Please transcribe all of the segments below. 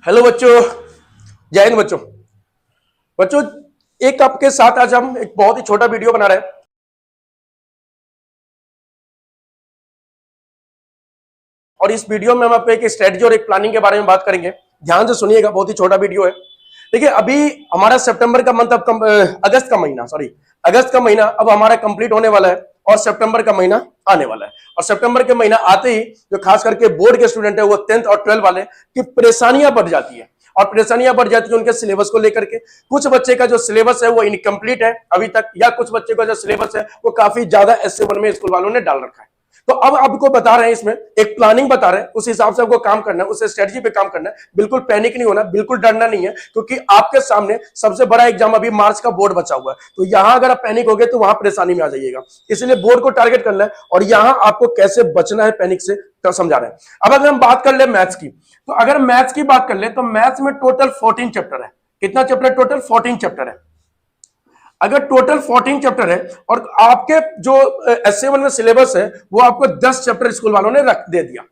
Hello बच्चों, जय हिंद बच्चों। बच्चों, एक आपके साथ आज हम एक बहुत ही छोटा वीडियो बना रहे हैं और इस वीडियो में हम आपको एक स्ट्रेटजी और एक प्लानिंग के बारे में बात करेंगे। ध्यान से सुनिएगा, बहुत ही छोटा वीडियो है। देखिए, अभी हमारा सितंबर का मंथ अब अगस्त का महीना अब हमारा कंप्लीट होने वाला है और सितंबर का महीना आने वाला है। और सितंबर के महीना आते ही जो खास करके बोर्ड के स्टूडेंट है वो 10th और 12th वाले की परेशानियां बढ़ जाती है और परेशानियां बढ़ जाती है उनके सिलेबस को लेकर के। कुछ बच्चे का जो सिलेबस है वो इनकम्प्लीट है अभी तक, या कुछ बच्चे का जो सिलेबस है वो काफी ज्यादा एस1 में स्कूल वालों ने डाल रखा है। तो अब आपको बता रहे हैं, इसमें एक प्लानिंग बता रहे हैं, उस हिसाब से आपको काम करना है, उस स्ट्रेटजी पे काम करना है। बिल्कुल पैनिक नहीं होना, बिल्कुल डरना नहीं है, क्योंकि आपके सामने सबसे बड़ा एग्जाम अभी मार्च का बोर्ड बचा हुआ है। तो यहां अगर आप पैनिक हो गए तो वहां परेशानी में आ जाइएगा। इसलिए बोर्ड को टारगेट करना है और यहां आपको कैसे बचना है पैनिक से तो समझा रहे हैं। अब अगर हम बात कर ले मैथ्स की, तो अगर मैथ्स की बात कर ले तो मैथ्स में टोटल 14 चैप्टर है। कितना चैप्टर? टोटल 14 चैप्टर है। अगर टोटल 14 चैप्टर है और आपके जो एस7 में सिलेबस है वो आपको 10 चैप्टर स्कूल वालों ने रख दे दिया।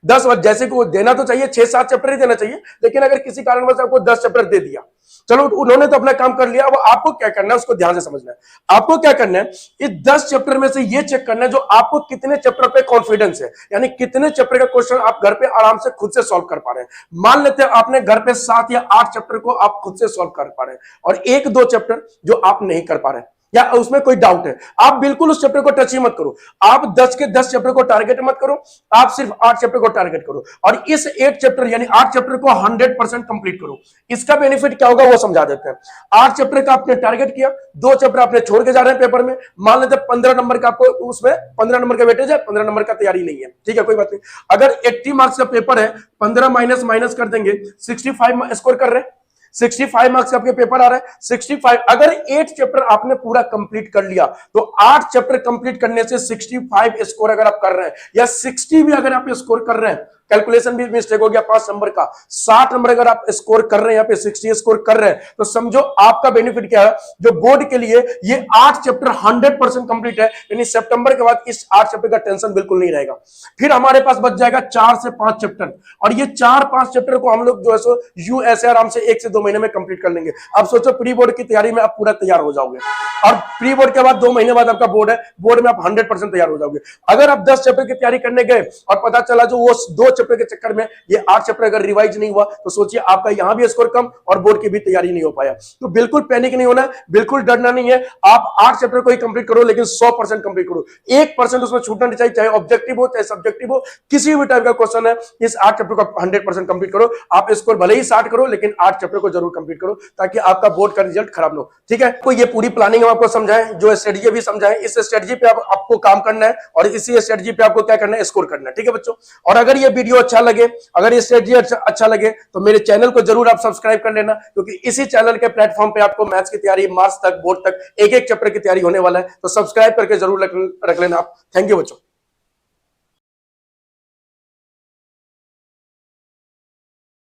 10, जैसे कि वो देना तो चाहिए 6-7 चैप्टर ही देना चाहिए, लेकिन अगर किसी कारणवश आपको 10 चैप्टर दे दिया, चलो उन्होंने तो अपना काम कर लिया। अब आपको क्या करना है उसको ध्यान से समझना है। आपको क्या करना है, इस 10 चैप्टर में से ये चेक करना है जो आपको कितने चैप्टर पे कॉन्फिडेंस है, यानी कितने चैप्टर का क्वेश्चन आप घर पे आराम से खुद से सॉल्व कर पा रहे हैं। मान लेते हैं आपने घर पे 7 या 8 चैप्टर को आप खुद से सॉल्व कर पा रहे हैं और 1-2 चैप्टर जो आप नहीं कर पा रहे हैं या उसमें कोई डाउट है, आप बिल्कुल उस चैप्टर को टच ही मत करो। आप 10 के 10 चैप्टर को टारगेट मत करो, आप सिर्फ 8 चैप्टर को टारगेट करो और इस 8 चैप्टर यानी 8 चैप्टर को 100% कंप्लीट करो। इसका बेनिफिट क्या होगा वो समझा देते हैं। 8 चैप्टर का आपने टारगेट किया, 2 चैप्टर आपने छोड़ के जा रहे हैं पेपर में। मान लेते 15 नंबर का आपको, उसमें 15 नंबर का वेटेज है, 15 नंबर का तैयारी नहीं है, ठीक है, कोई बात नहीं। अगर 80 मार्क्स का पेपर है, 15 माइनस कर देंगे, 65 स्कोर कर रहे हैं। 65 मार्क्स का आपके पेपर आ रहा है, 65। अगर 8 चैप्टर आपने पूरा कंप्लीट कर लिया तो 8 चैप्टर कंप्लीट करने से 65 स्कोर अगर आप कर रहे हैं या 60 भी अगर आप स्कोर कर रहे हैं, कैलकुलेशन भी मिस्टेक हो गया 5 नंबर का, 60 नंबर अगर आप स्कोर कर रहे हैं, यहाँ पे 60 स्कोर कर रहे हैं, तो समझो आपका बेनिफिट क्या है। जो बोर्ड के लिए ये 8 चैप्टर 100% कंप्लीट है, यानी सितंबर के बाद इस 8 चैप्टर का टेंशन बिल्कुल नहीं रहेगा। फिर हमारे पास बच जाएगा 4 से 5 चैप्टर और ये 4-5 चैप्टर को हम लोग जो है सो यू ऐसे आराम से 1 से 2 महीने में कंप्लीट कर लेंगे। अब सोचो प्री बोर्ड की तैयारी में आप पूरा तैयार हो जाओगे और प्री बोर्ड के बाद 2 महीने बाद आपका बोर्ड है, बोर्ड में आप 100% तैयार हो जाओगे। अगर आप 10 चैप्टर की तैयारी करने गए और पता चला जो वो 2 चैप्टर के चक्कर में ये 8 चैप्टर अगर रिवाइज नहीं हुआ, तो सोचिए आपका यहां भी स्कोर कम और बोर्ड की भी तैयारी नहीं हो पाया। तो बिल्कुल पैनिक नहीं होना, बिल्कुल डरना नहीं है। आप 8 चैप्टर को ही कंप्लीट करो, लेकिन 100% कंप्लीट करो। 1% उसमें छूटना नहीं चाहिए, चाहे ऑब्जेक्टिव हो चाहे सब्जेक्टिव हो, किसी भी टाइप का क्वेश्चन है, इस 8 चैप्टर को 100% कंप्लीट करो। आप स्कोर भले ही 60 करो, लेकिन 8 चैप्टर को जरूर कंप्लीट करो ताकि आपका बोर्ड का रिजल्ट खराब ना हो, ठीक है। तो ये पूरी प्लानिंग हम आपको समझाएं, जो स्ट्रेटजी भी समझाएं, इस स्ट्रेटजी पे आपको काम करना है और इसी स्ट्रेटजी पे आपको क्या करना है, स्कोर करना है, ठीक है बच्चों। और अगर ये वीडियो अच्छा लगे, अगर ये स्ट्रेटजी अच्छा लगे, तो मेरे चैनल को जरूर आप सब्सक्राइब कर लेना, क्योंकि इसी चैनल के प्लेटफॉर्म पे आपको मैथ्स की तैयारी, मार्क्स तक, बोर्ड तक एक-एक चैप्टर की तैयारी होने वाला है। तो सब्सक्राइब करके जरूर रख लेना आप। थैंक यू बच्चों।